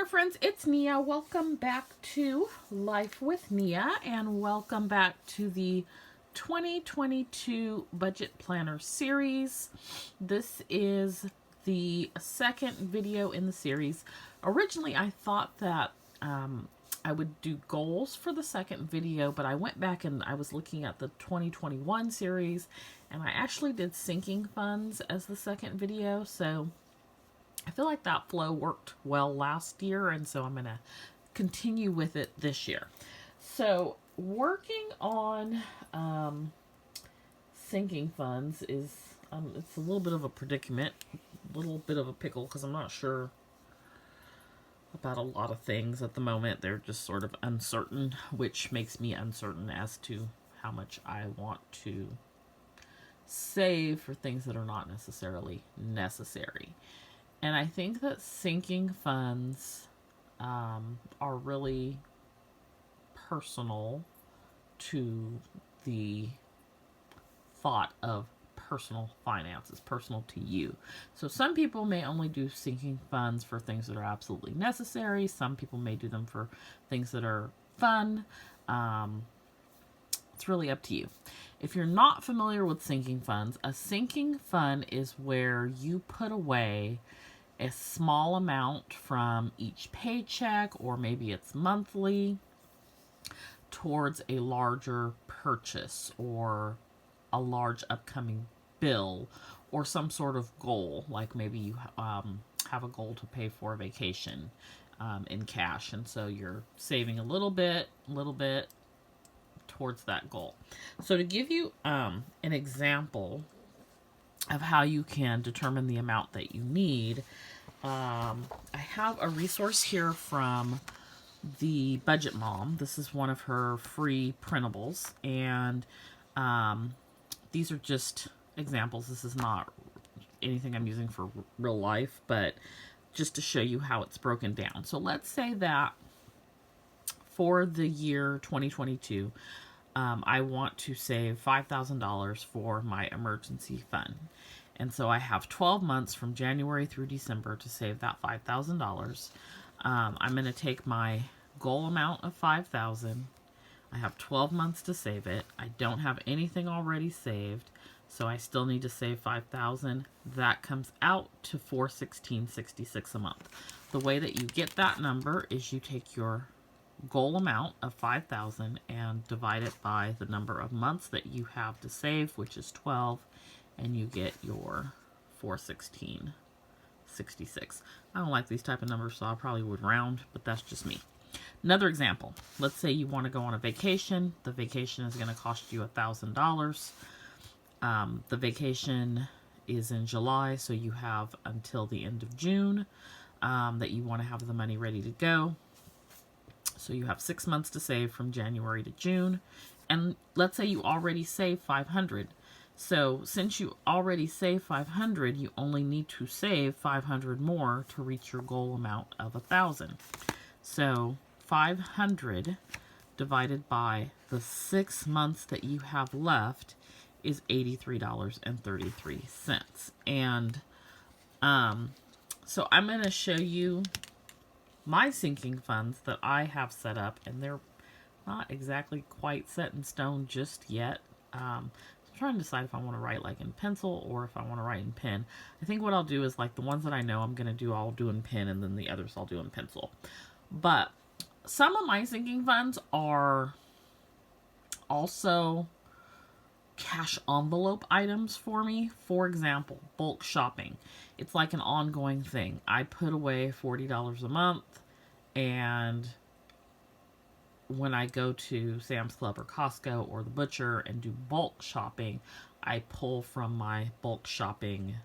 there, friends. It's Nia. Welcome back to Life with Nia, and welcome back to the 2022 Budget Planner series. This is the second video in the series. Originally, I thought that I would do goals for the second video, but I went back and I was looking at the 2021 series, and I actually did sinking funds as the second video, so I feel like that flow worked well last year, and so I'm going to continue with it this year. So working on sinking funds is, it's a little bit of a predicament, a little bit of a pickle, because I'm not sure about a lot of things at the moment. They're just sort of uncertain, which makes me uncertain as to how much I want to save for things that are not necessarily necessary. And I think that sinking funds are really personal to the thought of personal finances, personal to you. So some people may only do sinking funds for things that are absolutely necessary. Some people may do them for things that are fun. It's really up to you. If you're not familiar with sinking funds, a sinking fund is where you put away a small amount from each paycheck, or maybe it's monthly, towards a larger purchase or a large upcoming bill or some sort of goal. Like maybe you have a goal to pay for a vacation in cash, and so you're saving a little bit towards that goal. So to give you an example of how you can determine the amount that you need, I have a resource here from the Budget Mom. This is one of her free printables, and these are just examples. This is not anything I'm using for real life, but just to show you how it's broken down. So let's say that for the year 2022, I want to save $5,000 for my emergency fund. And so I have 12 months from January through December to save that $5,000. I'm going to take my goal amount of $5,000. I have 12 months to save it. I don't have anything already saved, so I still need to save $5,000. That comes out to $416.66 a month. The way that you get that number is you take your goal amount of $5,000 and divide it by the number of months that you have to save, which is 12, and you get your $416.66. I don't like these type of numbers, so I probably would round, but that's just me. Another example, let's say you want to go on a vacation. The vacation is going to cost you $1,000. The vacation is in July, so you have until the end of June that you want to have the money ready to go. So you have 6 months to save from January to June. And let's say you already saved $500. So since you already saved $500, you only need to save $500 more to reach your goal amount of $1,000. So 500 divided by the 6 months that you have left is $83.33. And so I'm going to show you my sinking funds that I have set up, and they're not exactly quite set in stone just yet. I'm trying to decide if I want to write like in pencil or if I want to write in pen. I think what I'll do is like the ones that I know I'm going to do, I'll do in pen, and then the others I'll do in pencil. But some of my sinking funds are also cash envelope items for me. For example, bulk shopping. It's like an ongoing thing. I put away $40 a month, and when I go to Sam's Club or Costco or the butcher and do bulk shopping, I pull from my bulk shopping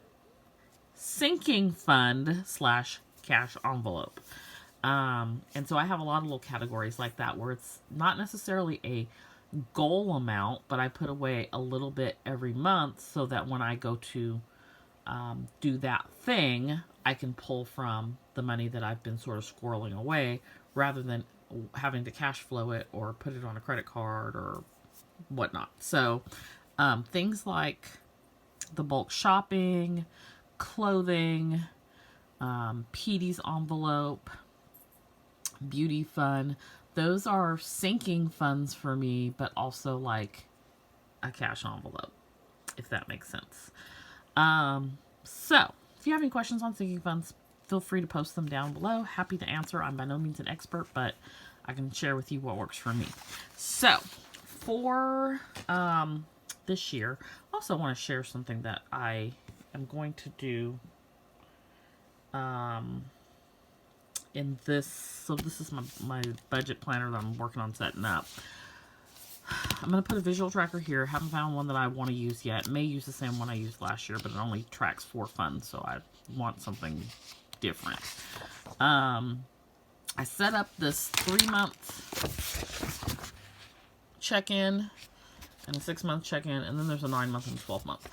sinking fund / cash envelope. And so I have a lot of little categories like that where it's not necessarily a goal amount, but I put away a little bit every month so that when I go to do that thing, I can pull from the money that I've been sort of squirreling away rather than having to cash flow it or put it on a credit card or whatnot. So things like the bulk shopping, clothing, Petey's envelope, beauty fund. Those are sinking funds for me, but also like a cash envelope, if that makes sense. So if you have any questions on sinking funds, feel free to post them down below. Happy to answer. I'm by no means an expert, but I can share with you what works for me. So for this year, I also want to share something that I am going to do in this. So this is my budget planner that I'm working on setting up. I'm going to put a visual tracker here. Haven't found one that I want to use yet. May use the same one I used last year, but it only tracks 4 funds, so I want something different. I set up this 3-month check-in and a 6-month check-in, and then there's a 9-month and a 12-month.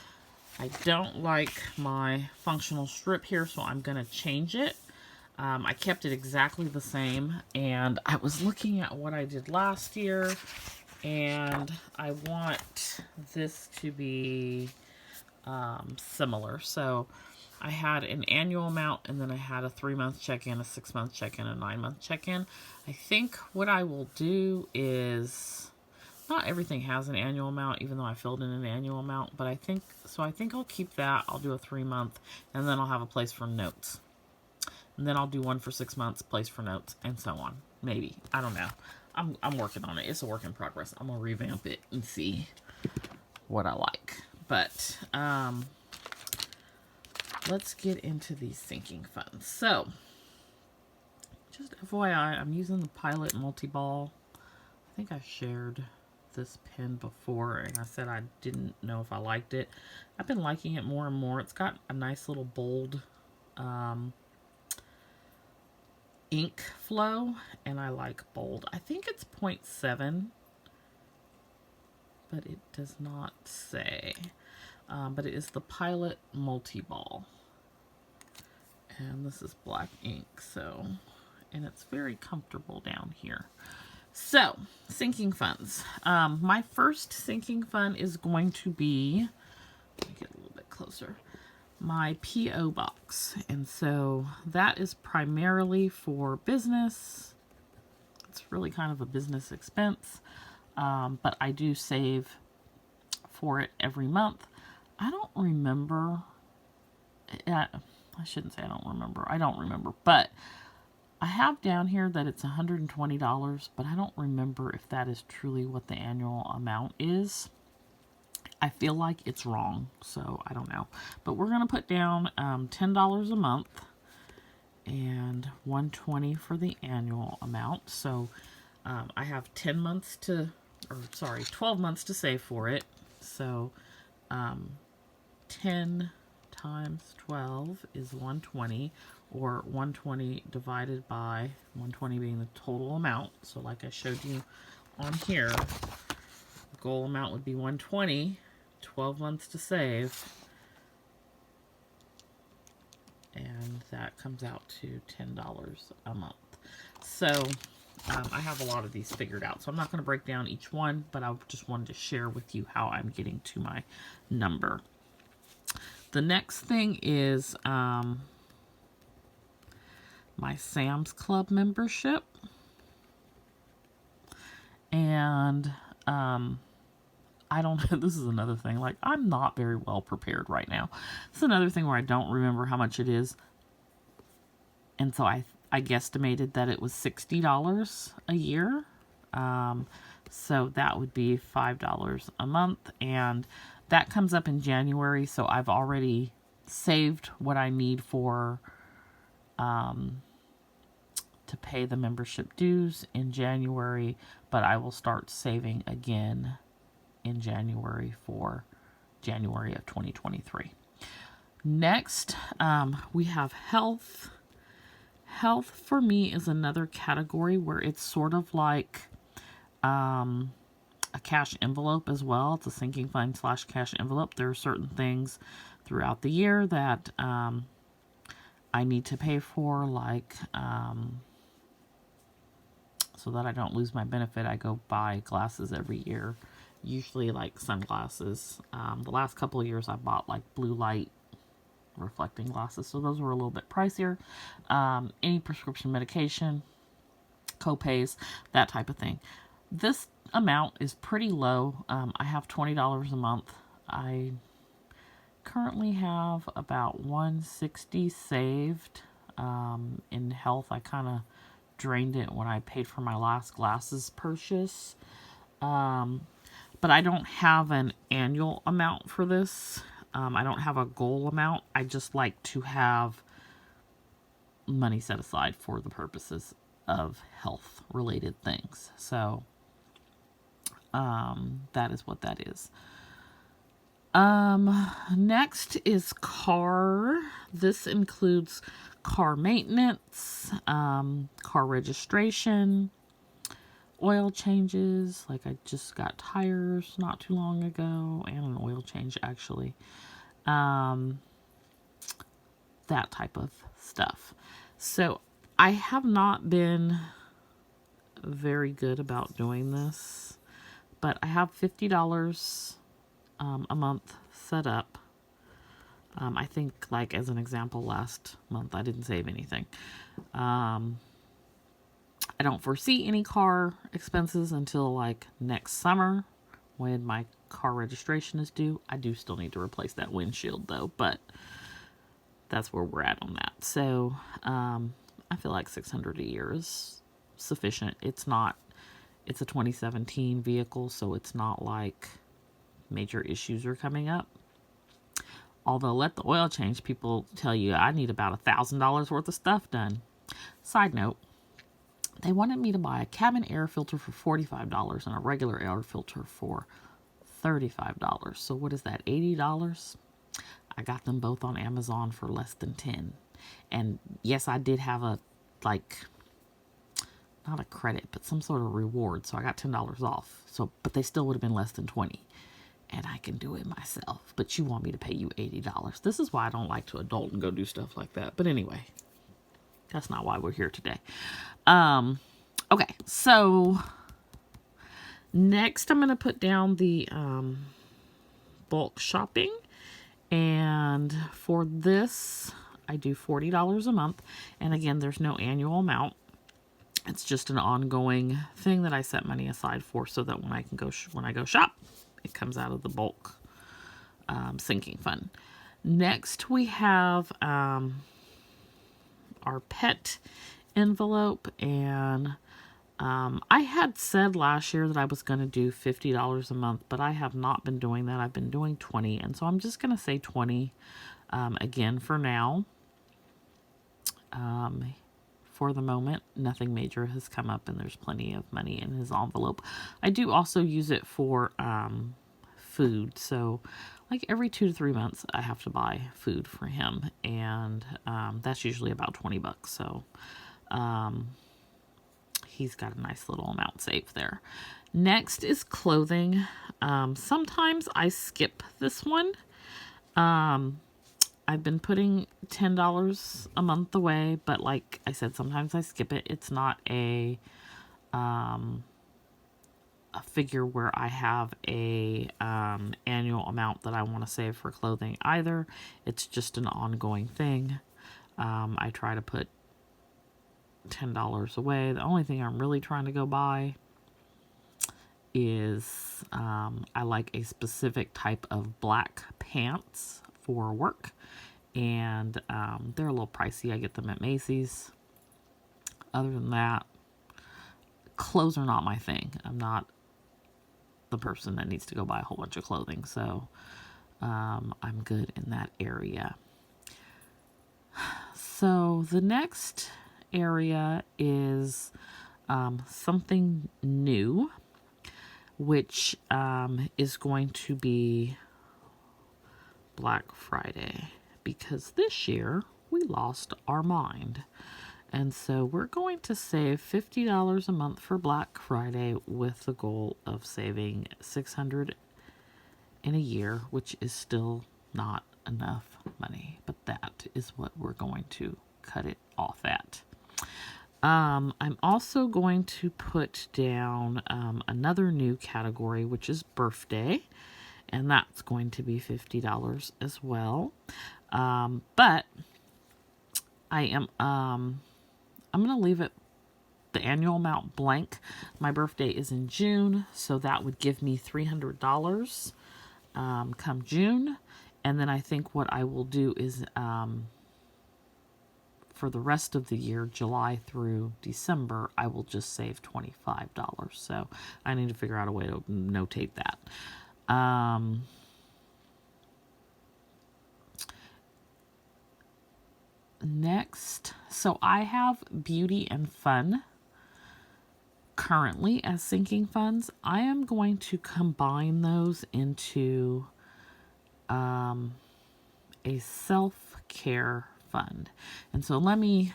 I don't like my functional strip here, so I'm going to change it. I kept it exactly the same, and I was looking at what I did last year, and I want this to be similar. So I had an annual amount, and then I had a 3-month check-in, a 6-month check-in, a 9-month check-in. I think what I will do is, not everything has an annual amount, even though I filled in an annual amount, but I think I'll keep that. I'll do a 3-month, and then I'll have a place for notes. And then I'll do one for 6 months, place for notes, and so on. Maybe. I don't know. I'm working on it. It's a work in progress. I'm going to revamp it and see what I like. But let's get into these sinking funds. So, just FYI, I'm using the Pilot Multiball. I think I shared this pen before, and I said I didn't know if I liked it. I've been liking it more and more. It's got a nice little bold ink flow, and I like bold. I think it's 0.7, but it does not say. But it is the Pilot Multiball, and this is black ink, so, and it's very comfortable down here. So, sinking funds. My first sinking fund is going to be, let me get a little bit closer, my P.O. box. And so that is primarily for business. It's really kind of a business expense, but I do save for it every month. I don't remember, I shouldn't say I don't remember. I don't remember, but I have down here that it's $120, but I don't remember if that is truly what the annual amount is. I feel like it's wrong, so I don't know. But we're going to put down $10 a month and $120 for the annual amount. So I have 12 months to save for it. So 10 times 12 is 120, or 120 divided by 120 being the total amount. So like I showed you on here, the goal amount would be 120, 12 months to save, and that comes out to $10 a month. So I have a lot of these figured out, so I'm not going to break down each one, but I just wanted to share with you how I'm getting to my number. The next thing is my Sam's Club membership. And I don't know, this is another thing, like, I'm not very well prepared right now. It's another thing where I don't remember how much it is. And so I guesstimated that it was $60 a year. So that would be $5 a month. And that comes up in January, so I've already saved what I need for to pay the membership dues in January, but I will start saving again in January for January of 2023. Next, we have health. Health for me is another category where it's sort of like a cash envelope as well. It's a sinking fund / cash envelope. There are certain things throughout the year that I need to pay for, like so that I don't lose my benefit. I go buy glasses every year, usually like sunglasses. The last couple of years I bought like blue light reflecting glasses, so those were a little bit pricier. Any prescription medication, co-pays, that type of thing. This amount is pretty low. I have $20 a month. I currently have about $160 saved. In health, I kind of drained it when I paid for my last glasses purchase. But I don't have an annual amount for this. I don't have a goal amount. I just like to have money set aside for the purposes of health related things. So that is what that is. Next is car. This includes car maintenance, car registration, oil changes. Like I just got tires not too long ago, and an oil change actually. That type of stuff. So I have not been very good about doing this, but I have $50 a month set up. I think, like, as an example, last month I didn't save anything. I don't foresee any car expenses until like next summer when my car registration is due. I do still need to replace that windshield though, but that's where we're at on that. So I feel like $600 a year is sufficient. It's a 2017 vehicle, so it's not like major issues are coming up. Although, let the oil change people tell you I need about $1,000 worth of stuff done. Side note, they wanted me to buy a cabin air filter for $45 and a regular air filter for $35. So what is that, $80? I got them both on Amazon for less than $10. And yes, I did have a, like, not a credit, but some sort of reward. So I got $10 off. So, but they still would have been less than $20. And I can do it myself. But you want me to pay you $80. This is why I don't like to adult and go do stuff like that. But anyway, that's not why we're here today. Okay, so next I'm going to put down the bulk shopping. And for this, I do $40 a month. And again, there's no annual amount. It's just an ongoing thing that I set money aside for, so that when I can go when I go shop, it comes out of the bulk sinking fund. Next, we have our pet envelope, and I had said last year that I was going to do $50 a month, but I have not been doing that. I've been doing $20, and so I'm just going to say $20 again for now. For the moment, nothing major has come up, and there's plenty of money in his envelope. I do also use it for food. So like every 2 to 3 months, I have to buy food for him. And that's usually about $20. So he's got a nice little amount saved there. Next is clothing. Sometimes I skip this one. I've been putting $10 a month away, but like I said, sometimes I skip it. It's not a figure where I have a annual amount that I want to save for clothing either. It's just an ongoing thing. I try to put $10 away. The only thing I'm really trying to go buy is I like a specific type of black pants for work, and they're a little pricey. I get them at Macy's. Other than that, clothes are not my thing. I'm not the person that needs to go buy a whole bunch of clothing, so I'm good in that area. So the next area is something new, which is going to be Black Friday, because this year we lost our mind. And so we're going to save $50 a month for Black Friday with the goal of saving $600 in a year, which is still not enough money, but that is what we're going to cut it off at. I'm also going to put down another new category, which is birthday, and that's going to be $50 as well. But I am I'm going to leave it the annual amount blank. My birthday is in June, so that would give me $300 come June. And then I think what I will do is for the rest of the year, July through December, I will just save $25. So I need to figure out a way to notate that. Next, so I have beauty and fun currently as sinking funds. I am going to combine those into a self-care fund. And so let me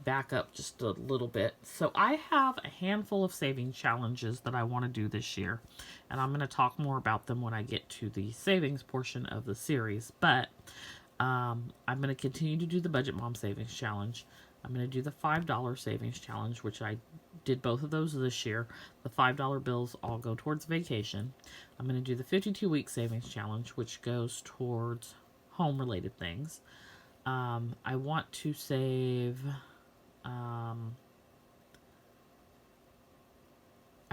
back up just a little bit. So I have a handful of savings challenges that I want to do this year, and I'm going to talk more about them when I get to the savings portion of the series. But I'm going to continue to do the Budget Mom Savings Challenge. I'm going to do the $5 Savings Challenge, which I did both of those this year. The $5 bills all go towards vacation. I'm going to do the 52-week Savings Challenge, which goes towards home-related things. I want to save... I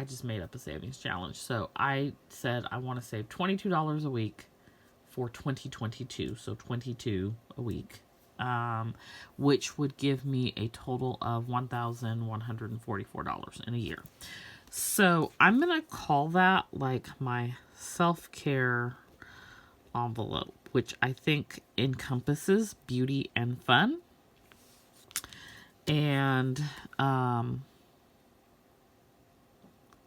just made up a savings challenge. So I said I want to save $22 a week for 2022. So 22 a week. Which would give me a total of $1,144 in a year. So I'm going to call that like my self-care envelope, which I think encompasses beauty and fun. And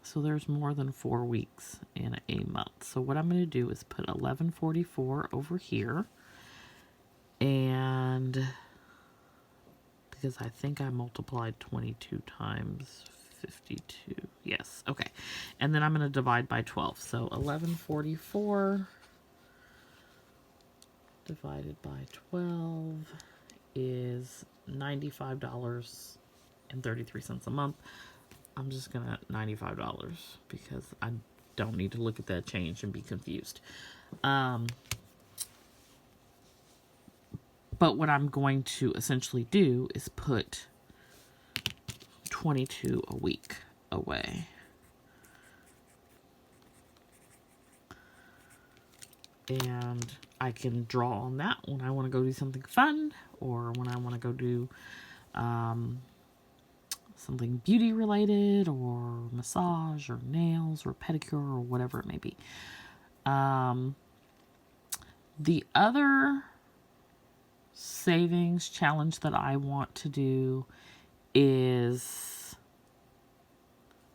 so there's more than 4 weeks in a month. So what I'm going to do is put 1144 over here. And because I think I multiplied 22 times 52. Yes, okay. And then I'm going to divide by 12. So 1144 divided by 12 is $95.33 a month. I'm just going to $95 because I don't need to look at that change and be confused. But what I'm going to essentially do is put 22 a week away. And I can draw on that when I want to go do something fun, or when I want to go do something beauty related, or massage, or nails, or pedicure, or whatever it may be. The other savings challenge that I want to do is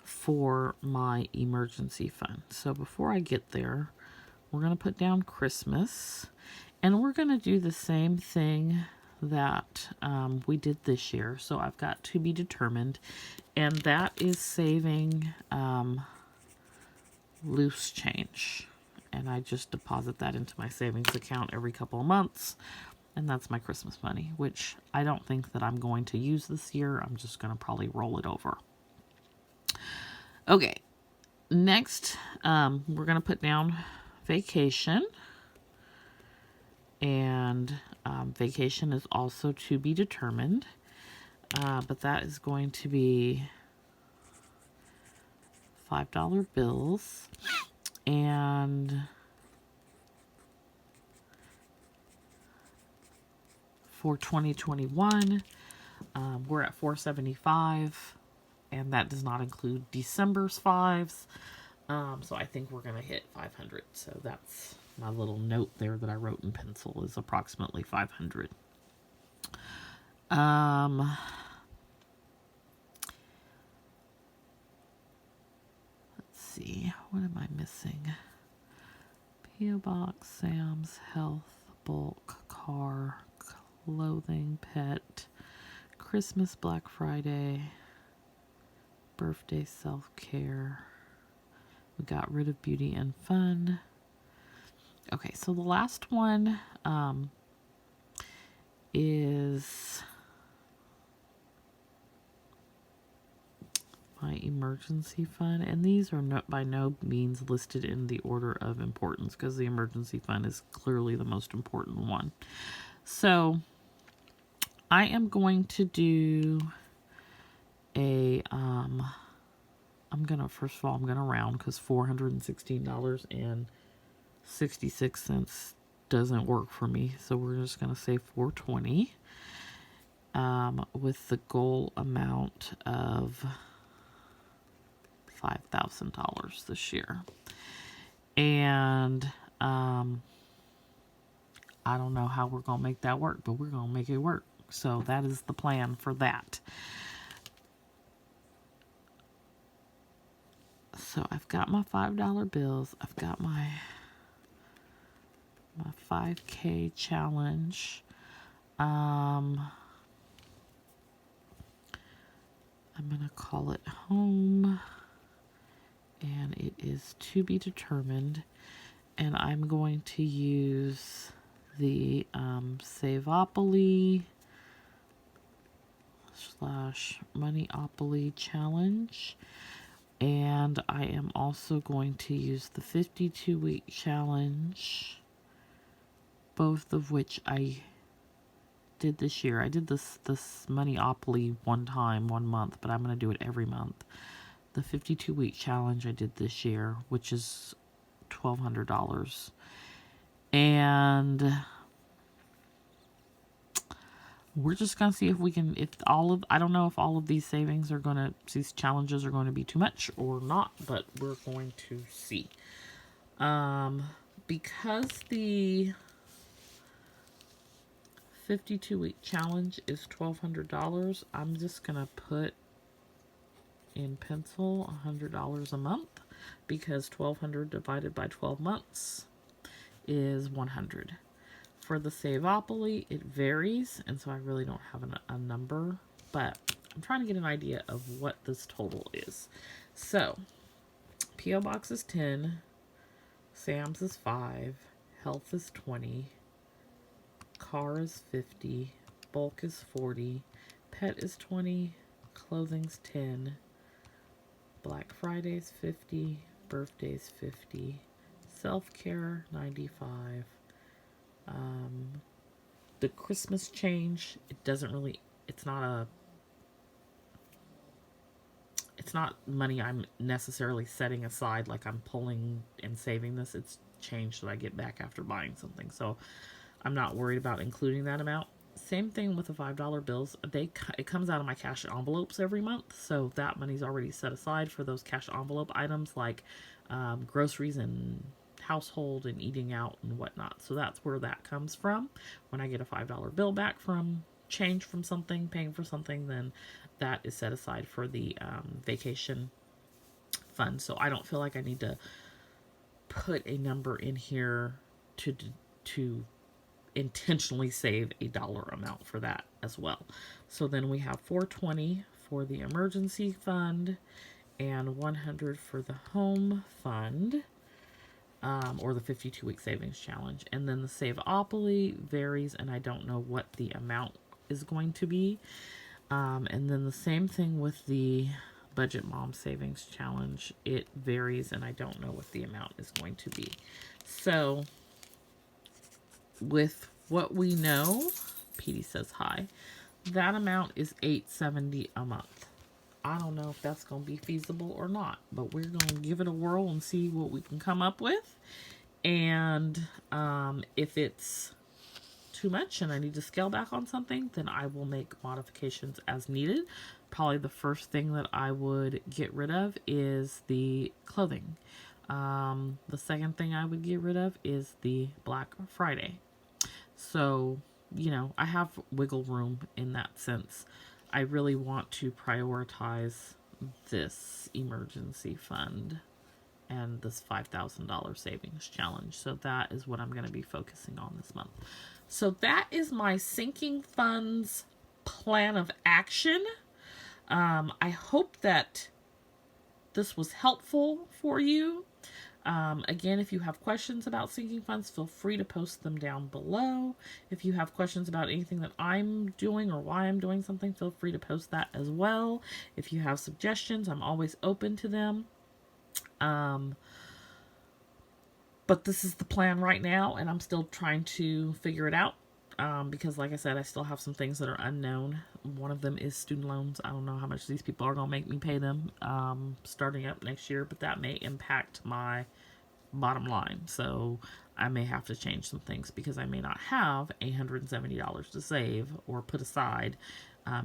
for my emergency fund. So before I get there, we're going to put down Christmas, and we're going to do the same thing that we did this year. So I've got to be determined, and that is saving loose change. And I just deposit that into my savings account every couple of months. And that's my Christmas money, which I don't think that I'm going to use this year. I'm just going to probably roll it over. Okay, next, we're going to put down vacation. And vacation is also to be determined. But that is going to be $5 bills. And for 2021, we're at $475, and that does not include December's fives. So I think we're going to hit 500. So that's my little note there that I wrote in pencil, is approximately 500. Let's see, what am I missing? P.O. Box, Sam's, health, bulk, car, clothing, pet, Christmas, Black Friday, birthday, self-care. We got rid of beauty and fun. Okay, so the last one is my emergency fund, and these are by no means listed in the order of importance, because the emergency fund is clearly the most important one. So I am going to do a, first of all, I'm gonna round because $416.66 doesn't work for me. So we're just gonna say 420, with the goal amount of $5,000 this year. And, I don't know how we're going to make that work, but we're going to make it work. So that is the plan for that. So I've got my $5 bills. I've got my 5K challenge. I'm going to call it home. And it is to be determined. And I'm going to use the Saveopoly / Moneyopoly challenge. And I am also going to use the 52-week challenge, both of which I did this year. I did this Moneyopoly one month, but I'm going to do it every month. The 52-week challenge I did this year, which is $1,200. And we're just going to see if we can, I don't know if all of these these challenges are going to be too much or not, but we're going to see. Because the 52-week challenge is $1,200, I'm just going to put in pencil $100 a month, because 1,200 divided by 12 months is 100. For the Saveopoly, it varies, and so I really don't have a number, but I'm trying to get an idea of what this total is. So, P.O. Box is 10, Sam's is 5, Health is 20, Car is 50, Bulk is 40, Pet is 20, Clothing's 10, Black Friday's 50, Birthday's 50, SelfCare 95. The Christmas change, it's not money I'm necessarily setting aside, like I'm pulling and saving this. It's change that I get back after buying something. So I'm not worried about including that amount. Same thing with the $5 bills. It comes out of my cash envelopes every month, so that money's already set aside for those cash envelope items like groceries and household and eating out and whatnot. So that's where that comes from. When I get a $5 bill back from change from something, paying for something, then that is set aside for the vacation fund. So I don't feel like I need to put a number in here to intentionally save a dollar amount for that as well. So then we have $420 for the emergency fund and $100 for the home fund, or the 52-week savings challenge. And then the Saveopoly varies, and I don't know what the amount is going to be. And then the same thing with the Budget Mom Savings Challenge. It varies, and I don't know what the amount is going to be. So with what we know, Petey says hi, that amount is $870 a month. I don't know if that's going to be feasible or not, but we're going to give it a whirl and see what we can come up with. And if it's too much and I need to scale back on something, then I will make modifications as needed. Probably the first thing that I would get rid of is the clothing. The second thing I would get rid of is the Black Friday. So, I have wiggle room in that sense. I really want to prioritize this emergency fund and this $5,000 savings challenge. So that is what I'm going to be focusing on this month. So that is my sinking funds plan of action. I hope that this was helpful for you. Again, if you have questions about sinking funds, feel free to post them down below. If you have questions about anything that I'm doing or why I'm doing something, feel free to post that as well. If you have suggestions, I'm always open to them. But this is the plan right now, and I'm still trying to figure it out. because like I said, I still have some things that are unknown. One of them is student loans. I don't know how much these people are going to make me pay them starting up next year, but that may impact my bottom line. So I may have to change some things because I may not have $870 to save or put aside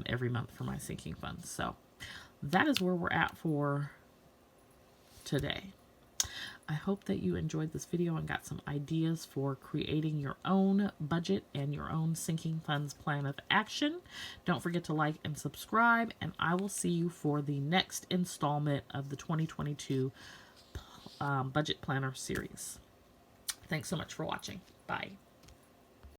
every month for my sinking funds. So that is where we're at for today. I hope that you enjoyed this video and got some ideas for creating your own budget and your own sinking funds plan of action. Don't forget to like and subscribe, and I will see you for the next installment of the 2022 budget planner series. Thanks so much for watching. Bye.